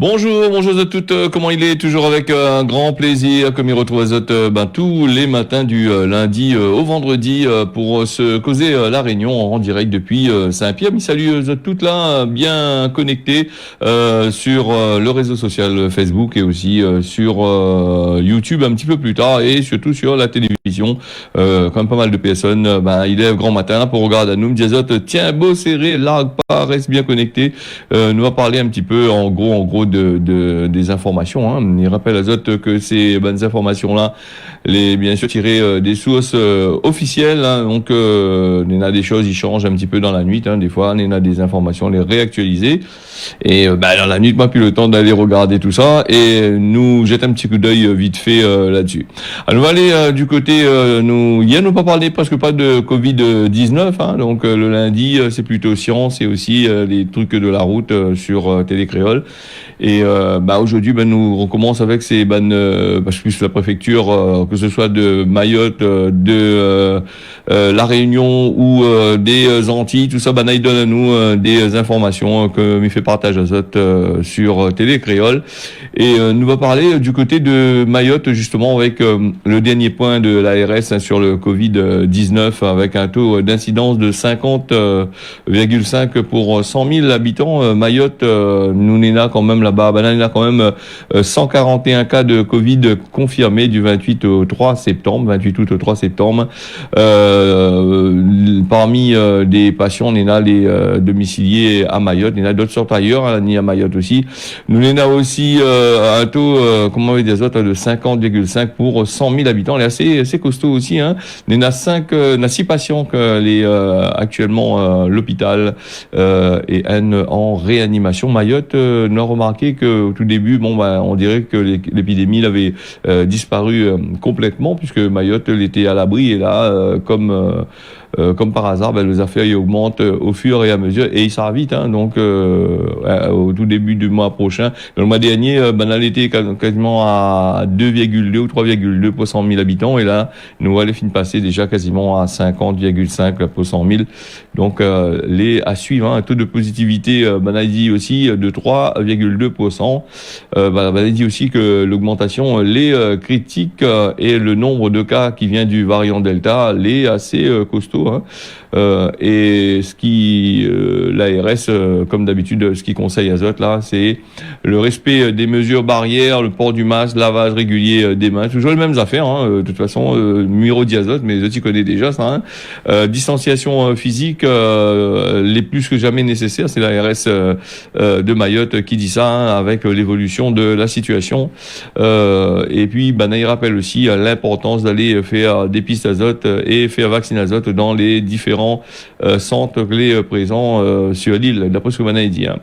Bonjour, bonjour à toutes, comment il est? Toujours avec un grand plaisir, comme il retrouve Azot tous les matins du lundi au vendredi pour se causer la réunion en direct depuis Saint-Pierre. Mais salut Azot toutes là, bien connectés sur le réseau social Facebook et aussi sur YouTube un petit peu plus tard et surtout sur la télévision. Comme pas mal de personnes, il est grand matin pour regarder à nous, me dit Azot, tiens, beau serré, largue pas, reste bien connecté. Nous va parler un petit peu en gros des informations. Hein. Il rappelle à Zot que ces bonnes informations-là, les bien sûr tirées des sources officielles. Hein. Donc, il y en a des choses, ils changent un petit peu dans la nuit. Hein. Des fois, il y en a des informations, les réactualiser. Et dans la nuit, pas plus le temps d'aller regarder tout ça et nous jette un petit coup d'œil vite fait là-dessus. Alors, on va aller du côté hier nous pas parlé presque pas de Covid-19. Hein. Donc, le lundi, c'est plutôt science et aussi les trucs de la route sur Télé Créole. Et aujourd'hui, nous recommençons avec ces plus la préfecture, que ce soit de Mayotte, de la Réunion ou des Antilles, tout ça, il donne à nous des informations que m'y fait partage à Zot sur Télé Créole. Et nous va parler du côté de Mayotte justement avec le dernier point de l'ARS sur le Covid-19 avec un taux d'incidence de 50,5 pour 100 000 habitants. Mayotte, nous n'est là quand même là-bas, il y a quand même 141 cas de Covid confirmés du 28 au 3 septembre, 28 août au 3 septembre. Parmi des patients, on en a les domiciliés à Mayotte, il y en a d'autres sortes ailleurs, à Mayotte aussi. Nous en a aussi un taux, comment on va dire, de 50,5 pour 100 000 habitants. Il est assez costaud aussi. Hein. Il y en a 6 patients que les actuellement l'hôpital et en réanimation. Mayotte, nous a remarqué que au tout début, on dirait que l'épidémie avait disparu complètement puisque Mayotte était à l'abri et là, comme par hasard, les affaires y augmentent au fur et à mesure et il s'arrête vite. Hein, donc, au tout début du mois prochain, le mois dernier, elle était quasiment à 2,2 ou 3,2 pour 100 000 habitants et là, nous allons finir passer déjà quasiment à 50,5 pour 100 000. Donc, les à suivre, un taux de positivité, dit aussi de 3,2%. Elle dit aussi que l'augmentation, les critiques et le nombre de cas qui vient du variant Delta, les assez costaud. Hein. Et ce qui l'ARS, comme d'habitude, ce qui conseille à Zot là, c'est le respect des mesures barrières, le port du masque, lavage régulier des mains, toujours les mêmes affaires. Hein. De toute façon, numéro diazote, mais Zot y connaît déjà ça. Hein. Distanciation physique, les plus que jamais nécessaires. C'est l'ARS de Mayotte qui dit ça hein, avec l'évolution de la situation. Et puis, il rappelle aussi l'importance d'aller faire des pistes azote et faire vacciner azote dans les différents centres clés présents sur l'île, d'après ce que Banaï dit. Hein.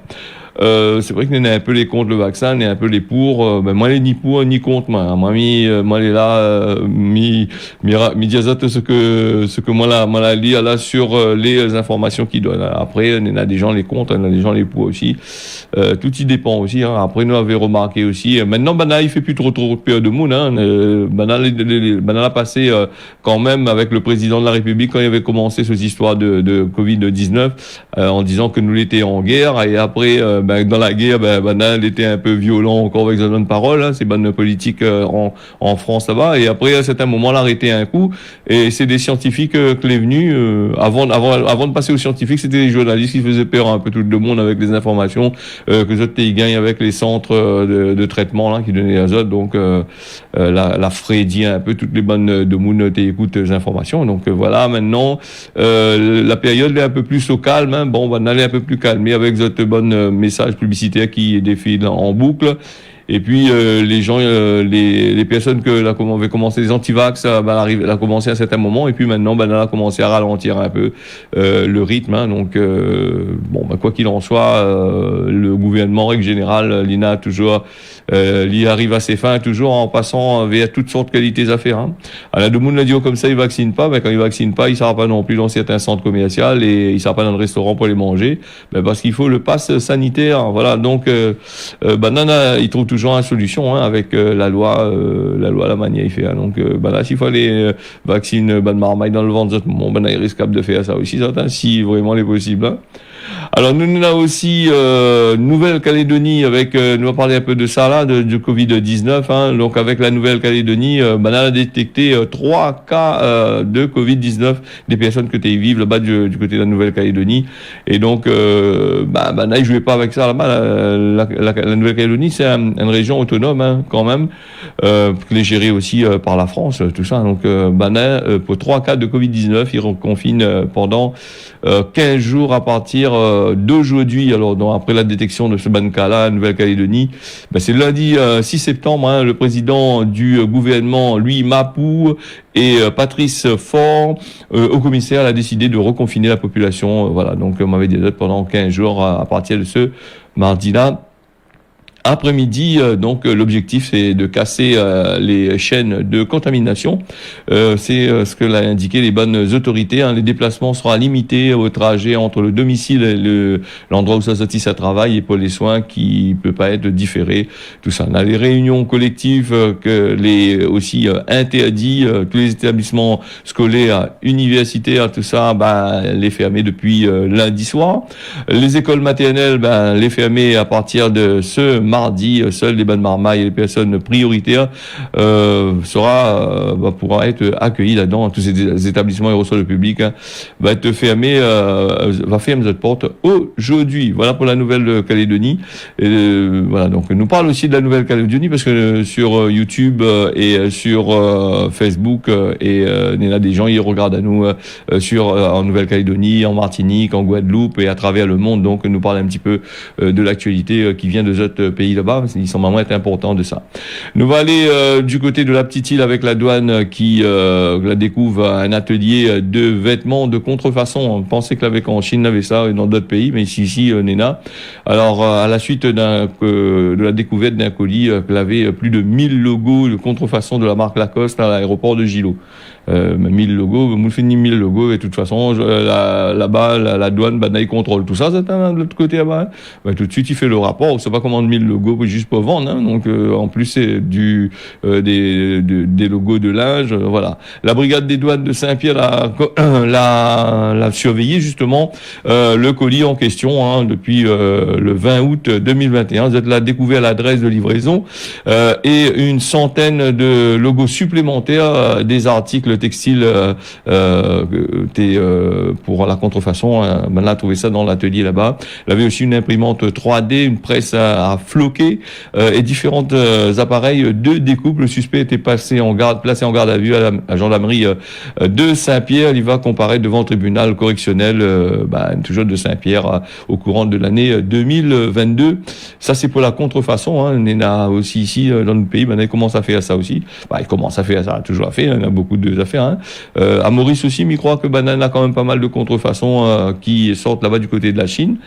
C'est vrai qu'il y en a un peu les contre le vaccin, il y a un peu les pour. Moi, les ni pour ni contre. Moi, les là, mi diazote ce que moi là lis là sur les informations qu'il donne. Après, il y en a des gens les contre, il y en a des gens les pour aussi. Tout y dépend aussi. Hein. Après, nous avons remarqué aussi. Maintenant, il fait plus trop peur de monde. Hein. A passé quand même avec le président de la République quand il avait commencé cette histoire de Covid-19 en disant que nous l'étions en guerre et après. Dans la guerre, il était un peu violent encore avec sa parole, hein, c'est bonne politique en France là-bas. Et après, à un certain moment, l'arrêté un coup. Et c'est des scientifiques que les venus avant de passer aux scientifiques, c'était des journalistes qui faisaient peur un peu tout le monde avec les informations que Zot ils gagnent avec les centres de traitement là qui donnaient à Zot. Donc la frédit un peu toutes les bonnes de Moon écoute les informations. Donc voilà, maintenant la période est un peu plus au calme. Hein. On aller un peu plus calmé avec Zot bonne message publicitaire qui défile en boucle. Et puis les gens, les personnes que là comment avait commencé les antivax, elle a commencé à un certain moment et puis maintenant elle a commencé à ralentir un peu le rythme. Hein, donc quoi qu'il en soit, le gouvernement en règle générale, l'INA toujours il arrive à ses fins toujours en passant vers toutes sortes de qualités à faire. Hein. Alors de monde l'a dit comme ça, il vaccine pas, mais quand il vaccine pas, il sera pas non plus dans certains centres commerciaux et il sera pas dans le restaurant pour les manger, parce qu'il faut le pass sanitaire. Voilà, donc Banana, il trouve toujours une solution hein, avec la loi la manière il fait. Hein. Donc là, s'il faut aller vacciner marmaille dans le ventre, il est risquable de faire ça aussi, ça, hein, si vraiment il est possible. Hein. Alors nous avons aussi Nouvelle-Calédonie avec nous va parler un peu de ça là du Covid-19 hein. Donc avec la Nouvelle-Calédonie on a détecté 3 cas de Covid-19 des personnes qui étaient vivent là-bas du côté de la Nouvelle-Calédonie et donc là ils jouaient pas avec ça là-bas la Nouvelle-Calédonie c'est une région autonome hein, quand même qui est gérée aussi par la France tout ça donc pour 3 cas de Covid-19 ils reconfinent pendant 15 jours à partir d'aujourd'hui. Alors, après la détection de ce cas-là, Nouvelle-Calédonie, c'est lundi 6 septembre. Hein, le président du gouvernement, Louis Mapou, et Patrice Faure, au commissaire, a décidé de reconfiner la population. Voilà, donc on m'avait dit pendant 15 jours à partir de ce mardi-là. Après-midi, donc l'objectif c'est de casser les chaînes de contamination. C'est ce que l'a indiqué les bonnes autorités. Hein. Les déplacements seront limités au trajet entre le domicile et l'endroit où ça travaille et pour les soins qui peut pas être différés. Tout ça. On a les réunions collectives que les aussi interdits. Tous les établissements scolaires, universitaires, tout ça, les fermer depuis lundi soir. Les écoles maternelles, les fermer à partir de ce mardi, seuls les bonnes marmailles et les personnes prioritaires pourra être accueillis là-dedans. Tous ces établissements et ressources publics va être fermé, va fermer notre porte aujourd'hui. Voilà pour la Nouvelle-Calédonie. Voilà, donc nous parle aussi de la Nouvelle-Calédonie parce que sur YouTube et sur Facebook il y a des gens qui regardent à nous en Nouvelle-Calédonie, en Martinique, en Guadeloupe et à travers le monde. Donc nous parle un petit peu de l'actualité qui vient de d'autres pays là-bas, ils sont vraiment importants de ça. Nous va aller du côté de la petite île avec la douane qui la découvre un atelier de vêtements de contrefaçon. On pensait qu'avec en Chine avait ça et dans d'autres pays, mais ici Nena. Alors à la suite de la découverte d'un colis qu'il avait plus de 1000 logos de contrefaçon de la marque Lacoste à l'aéroport de Gilo. 1000 logos, vous finissez 1000 logos et de toute façon là-bas la douane ils contrôle tout ça de l'autre côté là-bas. Tout de suite il fait le rapport, on sait pas comment 1000 logos juste pour vendre hein. Donc en plus c'est des logos de linge voilà. La brigade des douanes de Saint-Pierre l'a surveillé justement le colis en question hein, depuis le 20 août 2021. Vous êtes là découvert l'adresse de livraison et une centaine de logos supplémentaires des articles textiles pour la contrefaçon. On a trouvé ça dans l'atelier là-bas. Il avait aussi une imprimante 3D, une presse à floquer et différents appareils de découpe. Le suspect était placé en garde à vue à la gendarmerie de Saint-Pierre. Il va comparaître devant le tribunal correctionnel toujours de Saint-Pierre au courant de l'année 2022. Ça c'est pour la contrefaçon. Hein. On a aussi ici dans notre pays, il commence à faire ça aussi. Il commence à faire ça, toujours à faire. Il y en a beaucoup de affaires. Hein. À Maurice aussi, il croit que a quand même pas mal de contrefaçons qui sortent là-bas du côté de la Chine.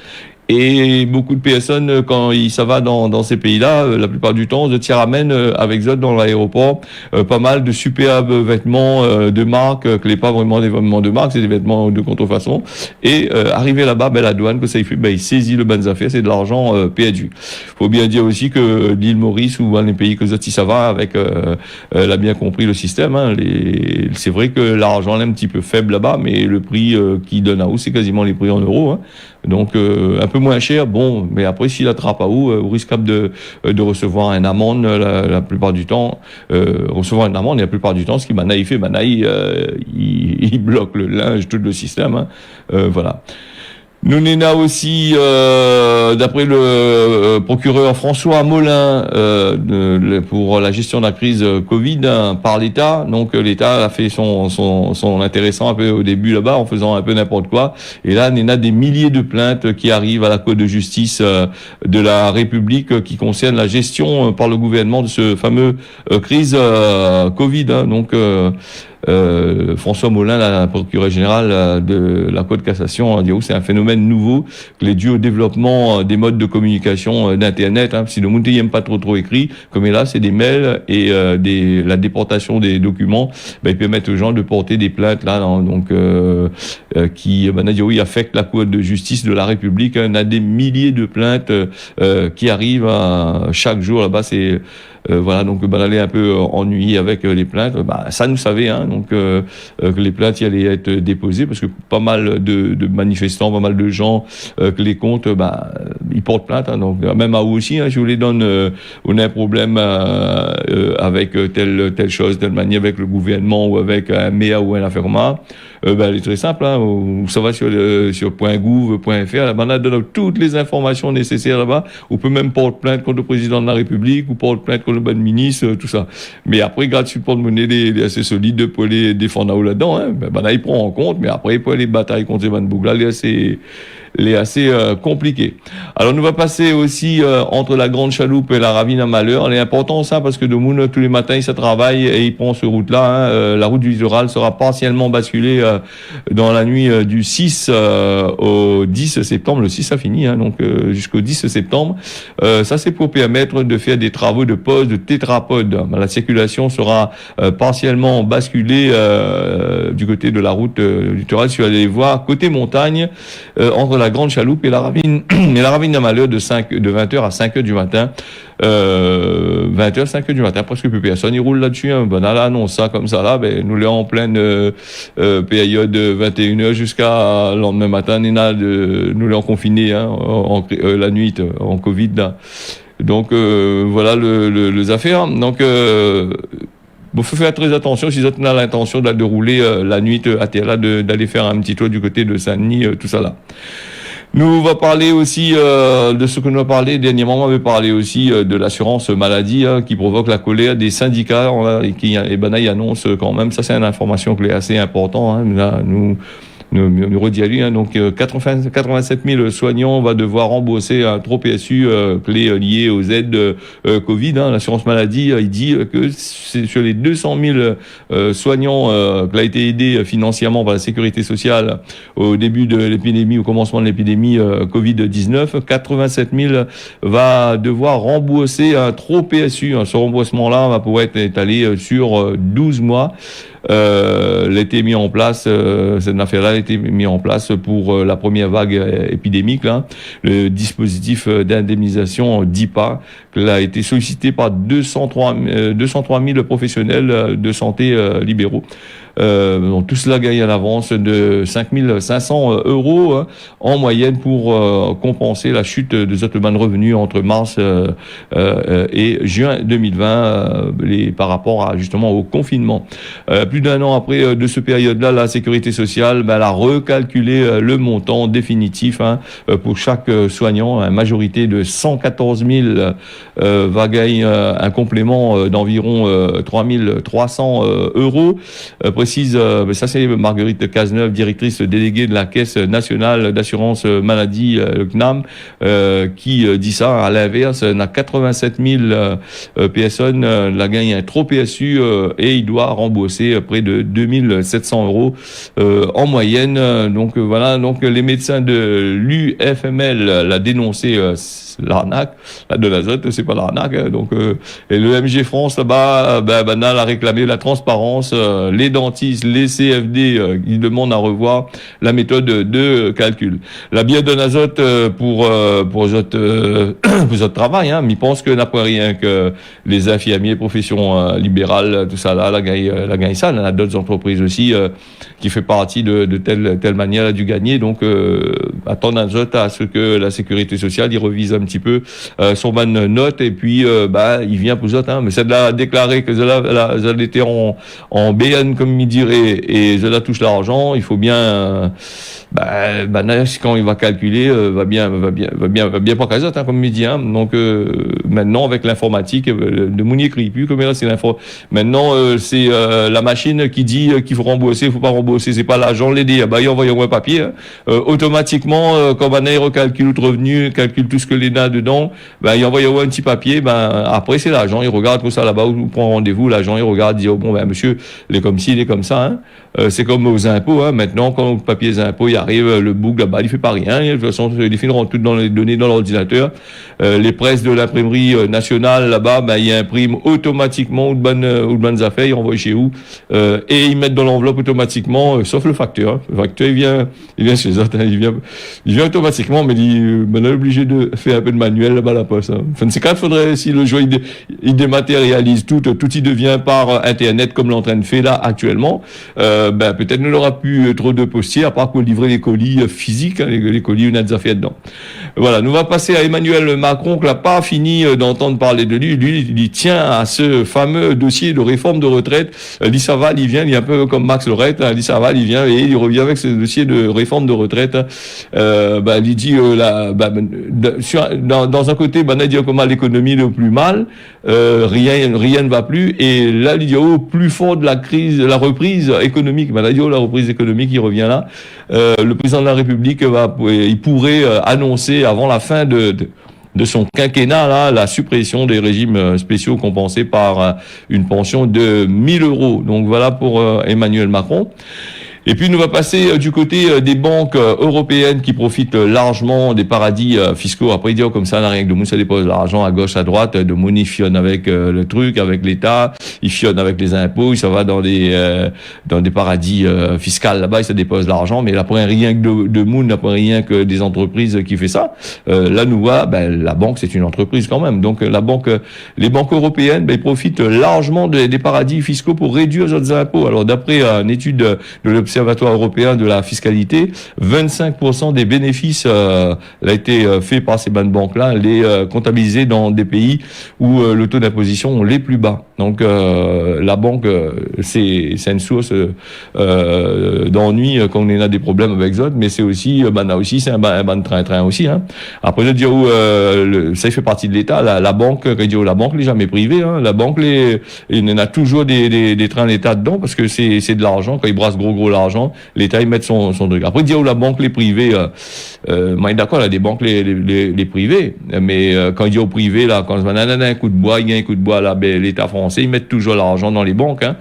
Et beaucoup de personnes, quand ça va dans ces pays-là, la plupart du temps, se ramènent avec eux dans l'aéroport pas mal de superbes vêtements de marque, que n'est pas vraiment des vêtements de marque, c'est des vêtements de contrefaçon. Et arrivé là-bas, la douane, que ça il fait, il saisit le bonnes affaires, c'est de l'argent perdu. Faut bien dire aussi que l'île Maurice ou les pays que ça va avec, l'a bien compris le système. Hein, c'est vrai que l'argent est un petit peu faible là-bas, mais le prix qu'ils donnent à où, c'est quasiment les prix en euros. Hein. Donc un peu moins cher, bon, mais après s'il attrape à où, vous risquez de recevoir une amende la plupart du temps, recevoir une amende et la plupart du temps, ce qui Manaï fait, il bloque le linge, tout le système, hein, voilà. Nous n'en aussi, d'après le procureur François Molin, pour la gestion de la crise Covid par l'État. Donc l'État a fait son intéressant un peu au début là-bas en faisant un peu n'importe quoi. Et là, il y en a des milliers de plaintes qui arrivent à la Cour de justice de la République qui concernent la gestion par le gouvernement de ce fameux crise Covid. Hein. Donc François Molin, le procureur général de la Cour de cassation, a dit que c'est un phénomène nouveau, que les dû au développement des modes de communication d'Internet. Hein, si le monde n'aime pas trop écrit, comme là, c'est des mails et la déportation des documents, ils permettent aux gens de porter des plaintes là, donc qui affectent la Cour de justice de la République. Hein, on a des milliers de plaintes qui arrivent chaque jour là-bas. C'est Voilà, donc ben, elle est un peu ennuyée avec les plaintes. Bah, ça, nous savait, hein, donc que les plaintes y allaient être déposées parce que pas mal de manifestants, pas mal de gens que les comptes, bah, ils portent plainte. Hein, donc même à vous aussi, hein, je vous les donne. On a un problème avec telle chose, telle manière avec le gouvernement ou avec un MEA ou un affairement. Ben, elle est très simple, hein, ça va sur .gouv.fr, là-bas, on a donné toutes les informations nécessaires là-bas. On peut même porter plainte contre le président de la République ou porter plainte contre le bon ministre, tout ça. Mais après, grâce au porte-monnaie, il est assez solide pour les défendre là-dedans, hein. Ben, là, il prend en compte, mais après, pour les batailles contre les Van là, il est assez compliqué. Alors, nous va passer aussi entre la Grande Chaloupe et la Ravine à Malheur. Elle est importante, ça, parce que de Moune, tous les matins, ça travaille et il prend ce route-là. Hein. La route du littoral sera partiellement basculée dans la nuit du 6 au 10 septembre. Le 6, ça finit, hein, donc jusqu'au 10 septembre. Ça, c'est pour permettre de faire des travaux de pose de tétrapodes. La circulation sera partiellement basculée du côté de la route littorale. Si vous allez voir, côté montagne, entre la Grande Chaloupe et la Ravine, et la Ravine de Malheur de 20h à 5h du matin. 20h, 5h du matin, presque plus personne. Il roule là-dessus, hein. Ben, là, annonce ça comme ça, là, ben, nous l'avons en pleine période de 21h jusqu'à le lendemain matin. Nous l'avons confiné, hein, la nuit, en Covid, là. Donc, voilà les affaires. Donc, bon, faut faire très attention si vous avez l'intention de rouler la nuit à terre, là, d'aller faire un petit tour du côté de Saint-Denis, tout ça là. Nous va parler aussi de ce que nous a parlé dernièrement. On avait parlé aussi de l'assurance maladie qui provoque la colère des syndicats et qui il annonce quand même. Ça, c'est une information qui est assez importante. Hein. Là, nous redit à lui, hein, donc 87 000 soignants va devoir rembourser un trop PSU clé lié aux aides Covid. Hein. L'assurance maladie, il dit que c'est sur les 200 000 soignants qui a été aidé financièrement par la sécurité sociale au début de l'épidémie, au commencement de l'épidémie Covid-19, 87 000 va devoir rembourser un trop PSU. Ce remboursement-là va pouvoir être étalé sur 12 mois. L'été mis en place, cette affaire-là a été mis en place pour la première vague épidémique. Là. Le dispositif d'indemnisation DIPA a été sollicité par 203 000 professionnels de santé libéraux. Donc tout cela gagne un avance de 5 500 € en moyenne pour compenser la chute de Zottman revenus entre mars et juin 2020 par rapport à justement au confinement. Plus d'un an après de ce période-là, la sécurité sociale elle a recalculé le montant définitif pour chaque soignant. Une majorité de 114 000 va gagner un complément d'environ 3 300 €. Précise, ça c'est Marguerite Cazeneuve, directrice déléguée de la Caisse nationale d'assurance maladie, le CNAM, qui dit ça. À l'inverse, on a 87 000 personnes la gagnent un trop PSU et il doit rembourser près de 2 700 € en moyenne. Donc voilà, donc les médecins de l'UFML l'a dénoncé. L'arnaque, de l'azote, c'est pas l'arnaque. Donc, et le MG France là-bas, a réclamé la transparence. Les dentistes, les CFD, ils demandent à revoir la méthode de calcul. La biodonazole pour votre travail, hein, mais ils pensent que n'a pas rien que les infirmiers, professions libérales, tout ça là, la gagne ça. Il y en a d'autres entreprises aussi qui fait partie de telle manière là, du gagner. Donc, attendre à ce que la sécurité sociale y revise un petit peu son bonne note et puis il vient pour autres, hein, mais c'est de la déclarer que elle était en BN comme il dirait et elle touche l'argent, il faut bien quand il va calculer va bien pas qu'à hein, comme il dit, hein. Donc maintenant avec l'informatique de mon écrit plus comme là c'est l'info maintenant c'est la machine qui dit qu'il faut rembourser, il faut pas rembourser, c'est pas l'argent l'aider, il envoie un papier automatiquement quand il recalcule le revenu, calcule tout ce que l'ENA dedans, il envoie un petit papier, après c'est l'agent, il regarde tout ça là-bas, où prend rendez-vous, l'agent il regarde, dit monsieur, il est comme ci, il est comme ça, hein. C'est comme aux impôts, hein. Maintenant, quand le papier des impôts, il arrive, le book là-bas, il fait pas rien. De toute façon, les films rentrent toutes dans les données dans l'ordinateur. Les presses de l'imprimerie nationale là-bas, ben, ils impriment automatiquement ou de bonnes affaires, ils renvoient chez vous, et ils mettent dans l'enveloppe automatiquement, sauf le facteur. Hein. Le facteur, il vient chez eux, hein. Il vient automatiquement, mais on est obligé de faire un peu de manuel là-bas à la poste. Hein. Enfin, c'est quand il faudrait, si le jour il dématérialise tout y devient par Internet comme l'on est en train de faire là actuellement, ben, peut-être ne l'aura plus trop de postiers, à part qu'on livrer les colis physiques, hein, les colis, on a des affaires dedans. Voilà, nous va passer à Emmanuel Macron, qui n'a pas fini d'entendre parler de lui. Lui, il tient à ce fameux dossier de réforme de retraite. Lisa Val, il vient, il est un peu comme Max Lorette, hein. Lisa Val, il vient et il revient avec ce dossier de réforme de retraite. Il dit dans un côté, il dit comment l'économie le plus mal, rien ne va plus, et là il dit plus fort de la crise, la reprise économique. Il dit la reprise économique, il revient là. Le président de la République il pourrait annoncer avant la fin de son quinquennat là, la suppression des régimes spéciaux compensés par une pension de 1 000 euros. Donc voilà pour Emmanuel Macron. Et puis nous va passer du côté des banques européennes qui profitent largement des paradis fiscaux. Après, il dit comme ça, n'a rien que de monde, ça dépose l'argent à gauche, à droite, de monde, il fionne avec le truc, avec l'État, il fionne avec les impôts, ça va dans des paradis fiscaux là-bas, il se dépose l'argent, mais il n'apprend rien que de monde, il n'apprend rien que des entreprises qui fait ça. Là, nous voit, la banque, c'est une entreprise quand même. Donc les banques européennes, ils profitent largement des paradis fiscaux pour réduire les autres impôts. Alors d'après une étude de l'Observatoire européen de la fiscalité, 25% des bénéfices a été fait par ces banques-là, les comptabilisés dans des pays où le taux d'imposition est les plus bas. Donc la banque, c'est une source d'ennui quand on a des problèmes avec eux, mais c'est aussi, c'est un ban train aussi. Hein. Après, je dis ça fait partie de l'État. La banque, quand je dis la banque, n'est jamais privée. Hein. La banque, il y en a toujours des trains d'État dedans parce que c'est de l'argent. Quand ils brassent gros l'argent, l'État il met son truc. Après, dire la banque les privées, moi d'accord, il y a des banques les privées, mais quand il dit au privé là, quand on a un coup de bois, il y a un coup de bois là, l'État français, ils mettent toujours l'argent dans les banques. Hein.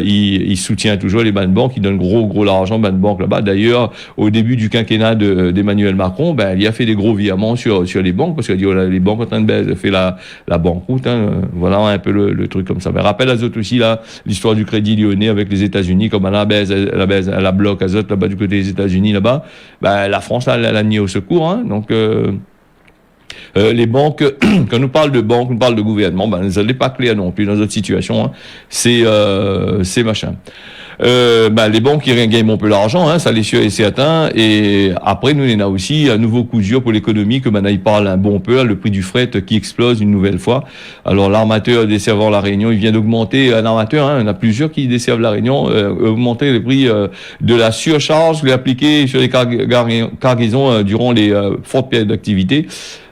Il soutient toujours les banques, il donne gros l'argent aux banques là-bas. D'ailleurs, au début du quinquennat d'Emmanuel Macron, il a fait des gros virements sur les banques parce qu'il dit les banques en train de faire la banqueroute. Hein. Voilà un peu le truc comme ça. Mais rappelle à eux aussi là l'histoire du Crédit Lyonnais avec les États-Unis, comme la bloc azote là-bas du côté des États-Unis là-bas, la France là, elle a nié au secours. Hein. Donc les banques, quand nous parle de banques, nous parle de gouvernement, nous n'allons pas clair non plus dans notre situation. Hein. C'est machin. Les banques qui gagnent un peu l'argent, hein, ça les sûr et certain. Et après, nous, on a aussi un nouveau coup dur pour l'économie, que il parle un bon peu, le prix du fret qui explose une nouvelle fois. Alors, l'armateur desservant la Réunion, il vient d'augmenter, un armateur, hein, il y en a plusieurs qui desservent la Réunion, augmenter le prix de la surcharge qu'il a appliqué sur les cargaisons durant les fortes périodes d'activité.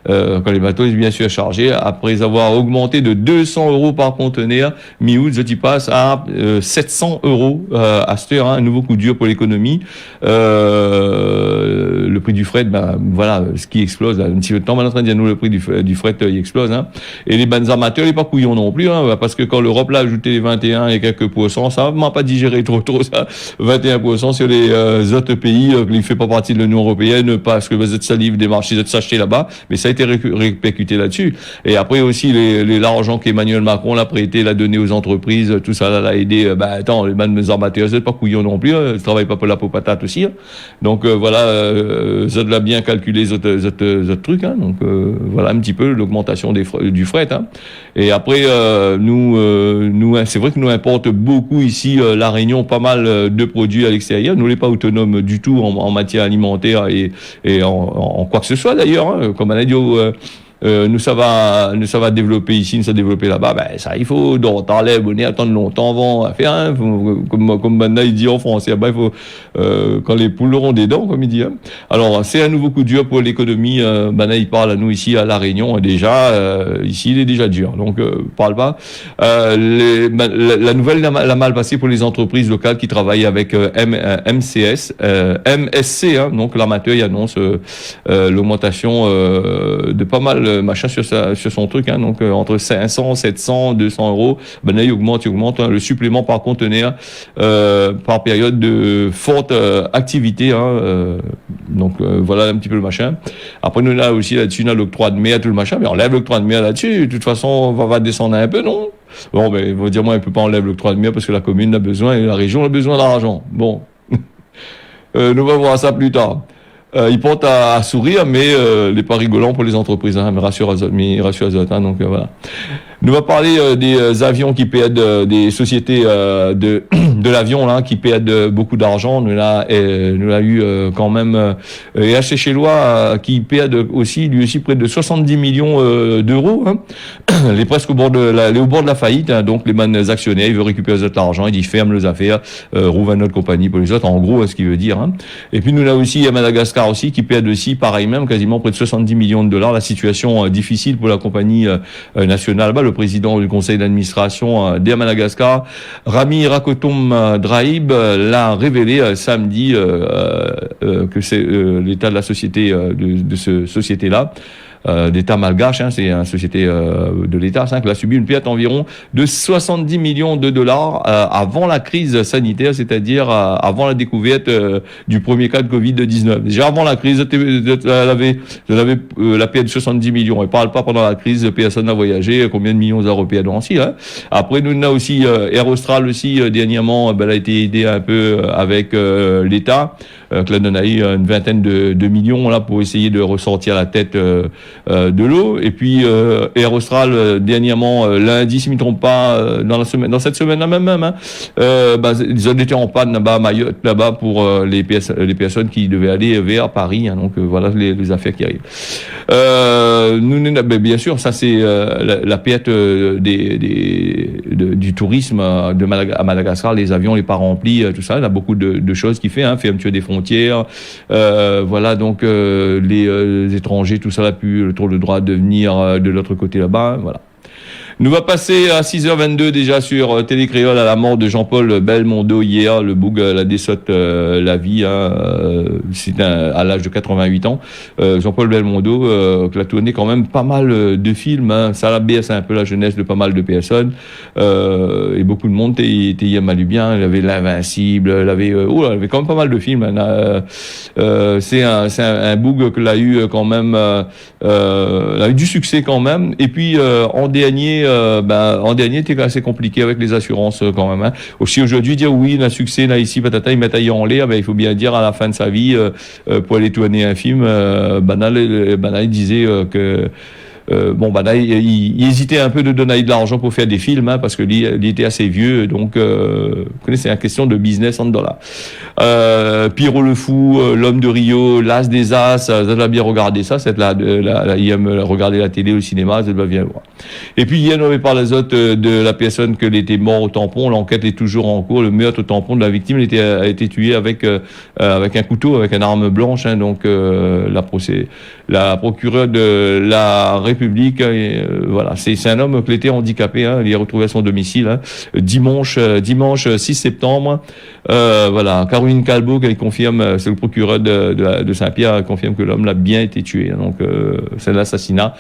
Quand les bateaux sont bien sûr chargés, après avoir augmenté de 200 euros par conteneur, mi-août, je passe à 700 euros à cette heure, hein, un nouveau coup dur pour l'économie. Le prix du fret, voilà, ce qui explose, là, un petit peu de temps, maintenant, nous, le prix du fret, il explose, hein. Et les banques amateurs, les pas couillons non plus, hein, parce que quand l'Europe l'a ajouté les 21 et quelques pourcents, ça m'a pas digéré trop, ça, 21% sur les autres pays, qui ne fait pas partie de l'Union européenne, parce que vous êtes salive des marchés, vous êtes sachet là-bas, mais ça a été répercuté là-dessus. Et après aussi, l'argent qu'Emmanuel Macron l'a prêté, l'a donné aux entreprises, tout ça, l'a aidé, les banques amateurs, vous êtes pas couillons non plus, hein, ils travaillent pas pour la peau patate aussi, hein. Donc, ça l'a bien calculé, ce truc, hein. Donc, voilà un petit peu l'augmentation du fret, hein. Et après, nous, c'est vrai que nous importe beaucoup ici, la Réunion, pas mal de produits à l'extérieur. Nous, on n'est pas autonome du tout en matière alimentaire et en quoi que ce soit d'ailleurs, hein. Comme on a dit, nous ça va développer ici, nous ça va développer là-bas, ça il faut t'enlèves, attendre longtemps avant faire, hein, comme maintenant il dit en français, il faut quand les poules auront des dents, comme il dit, hein. Alors c'est un nouveau coup dur pour l'économie. Il parle à nous ici à La Réunion, déjà ici il est déjà dur, donc parle pas. La nouvelle l'a mal passé pour les entreprises locales qui travaillent avec MSC, hein, donc l'armateur il annonce l'augmentation de pas mal le machin sur son truc, hein, donc entre 500, 700, 200 euros. Ben là, il augmente. Hein. Le supplément par conteneur par période de forte activité. Hein, donc voilà un petit peu le machin. Après, nous là aussi là-dessus, on a l'octroi de mer, tout le machin. Mais on lève l'octroi de mer là-dessus. De toute façon, on va descendre un peu, non? Bon, ben, il va dire, moi, on peut pas enlever l'octroi de mer parce que la commune a besoin et la région a besoin d'argent. Bon. Nous allons voir ça plus tard. Ils portent à sourire, mais les pas rigolants pour les entreprises. Hein, mais rassure Azot, hein, donc voilà. Nous va parler des avions qui perdent, des sociétés de l'avion là qui perdent beaucoup d'argent. Nous l'a eu quand même EH Chélois qui perdent aussi lui aussi près de 70 millions d'euros. Hein. Les presque au bord de la faillite. Hein, donc les mannes actionnaires, ils veulent récupérer l'argent, ils disent ferme les affaires, rouvre une autre compagnie pour les autres. En gros, ce qu'il veut dire. Hein. Et puis nous là aussi à Madagascar aussi qui perdent aussi pareil même quasiment près de 70 millions de dollars. La situation difficile pour la compagnie nationale. Le président du conseil d'administration d'Air Madagascar, Rami Rakotom Draib, l'a révélé samedi que c'est l'état de la société de cette société-là. D'État malgache, hein, c'est une société de l'État, qui a subi une perte environ de 70 millions de dollars avant la crise sanitaire, c'est-à-dire avant la découverte du premier cas de Covid-19. Déjà avant la crise, elle avait la perte de 70 millions. Elle parle pas pendant la crise, personne n'a voyagé, combien de millions d'Européens aussi. Hein. Après, nous on a aussi Air Austral aussi dernièrement, elle a été aidée un peu avec l'État. Cela donne une vingtaine de millions là pour essayer de ressortir la tête de l'eau. Et puis Air Austral dernièrement lundi, si je ne me trompe pas, dans cette semaine-là même, hein, ils ont été en panne là-bas à Mayotte, là-bas pour les personnes qui devaient aller vers Paris. Hein, donc voilà les affaires qui arrivent. Bien sûr, ça c'est la perte du tourisme à Madagascar, les avions, les pas remplis, tout ça. Il y a beaucoup de choses qui fait, hein, fermeture des frontières, voilà donc les étrangers, tout ça n'a plus trop le droit de venir de l'autre côté là-bas, hein, voilà. Nous va passer à 6h22 déjà sur Télécréole à la mort de Jean-Paul Belmondo hier, le boug la dessotte la vie, hein, c'est à l'âge de 88 ans. Jean-Paul Belmondo qui a tourné quand même pas mal de films, hein, ça la baisse un peu la jeunesse de pas mal de personnes et beaucoup de monde était hier malu bien, il avait l'Invincible, il avait quand même pas mal de films. Hein, c'est un boug que l'a eu quand même, a eu du succès quand même. Et puis en dernier, c'était assez compliqué avec les assurances quand même. Hein. Aussi aujourd'hui dire oui, il a succès là ici, patata, il met taillé en l'air, il faut bien dire à la fin de sa vie pour aller tourner un film, il disait que il hésitait un peu de donner de l'argent pour faire des films, hein, parce que il était assez vieux, donc vous connaissez, c'est une question de business en dollars. Pierrot le fou, l'homme de Rio, l'as des as, ça va bien regarder ça, c'est il aime regarder la télé au cinéma, ça va bien voir. Et puis hier, on avait parlé de la personne qui était mort au tampon, l'enquête est toujours en cours, le meurtre au tampon de la victime a été tué avec un couteau, avec une arme blanche, hein, donc la procureure de la République, voilà, c'est un homme qui était handicapé, hein, il est retrouvé à son domicile, hein, dimanche 6 septembre, voilà, Caroline Calbo qui confirme, c'est le procureur de Saint-Pierre, confirme que l'homme l'a bien été tué, hein, donc c'est l'assassinat,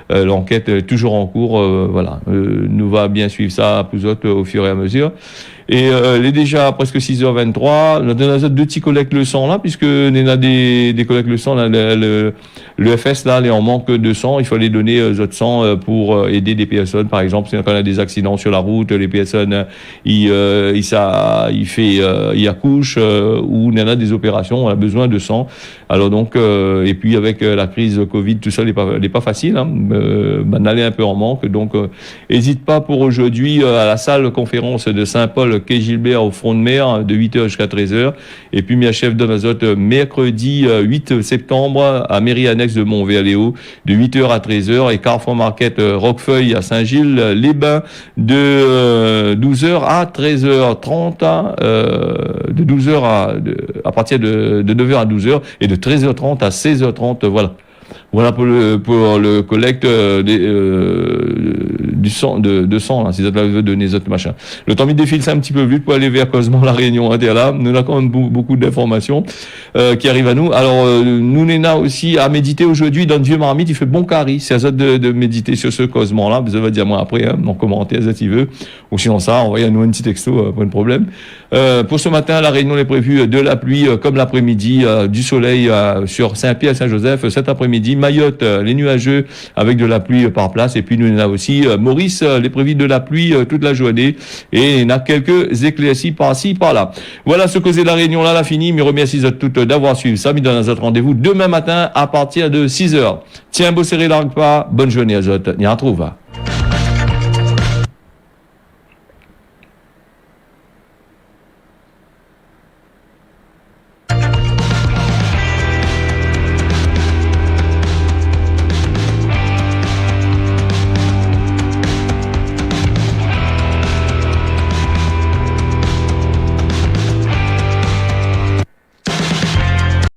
l'enquête est toujours en cours, voilà, nous va bien suivre ça à Pouzot au fur et à mesure. Et il est déjà presque 6h23. On a deux petits collectes le sang là, puisque on a des collectes le sang là, le FS là, il est en manque de sang. Il faut les donner autres sang pour aider des personnes. Par exemple, quand on a des accidents sur la route, les personnes ils accouchent ou on a des opérations, on a besoin de sang. Alors donc et puis avec la crise Covid, tout ça n'est pas facile. Hein. On allait un peu en manque. Donc hésite pas pour aujourd'hui à la salle conférence de Saint-Paul quai Gilbert au front de mer de 8h jusqu'à 13h. Et puis chef de Mazotte mercredi 8 septembre à mairie annexe de Montvéaléo de 8h à 13h et Carrefour Market Roquefeuille à Saint-Gilles-les-Bains de 12h à 13h30, de 12h à partir de 9h à 12h et de 13h30 à 16h30, voilà. Voilà pour le collecte du sang, de sang, là, si ça veut donner autres machin. Le temps mis défile, c'est un petit peu vite pour aller vers Cosmo, la Réunion, hein, là. Nous avons quand même beaucoup d'informations, qui arrivent à nous. Alors, nous, on a aussi à méditer aujourd'hui dans le vieux marmite, il fait bon carré. C'est à ça de méditer sur ce Cosmo-là. Vous allez dire moi après, hein, mon commentaire, si tu veux. Ou sinon ça, envoyez-nous un petit texto, pas de problème. Pour ce matin, la Réunion est prévue de la pluie, comme l'après-midi, du soleil, sur Saint-Pierre, Saint-Joseph, cet après-midi. Mayotte, les nuageux, avec de la pluie par place. Et puis, nous, on a aussi, Maurice, les prévis de la pluie, toute la journée. Et il y a quelques éclaircies par-ci, par-là. Voilà ce que c'est la Réunion, là, la fini. Mais remercie à toutes d'avoir suivi ça. Mais dans notre rendez-vous demain matin à partir de 6h. Tiens, beau serré l'arc pas. Bonne journée à vous. On y retrouve.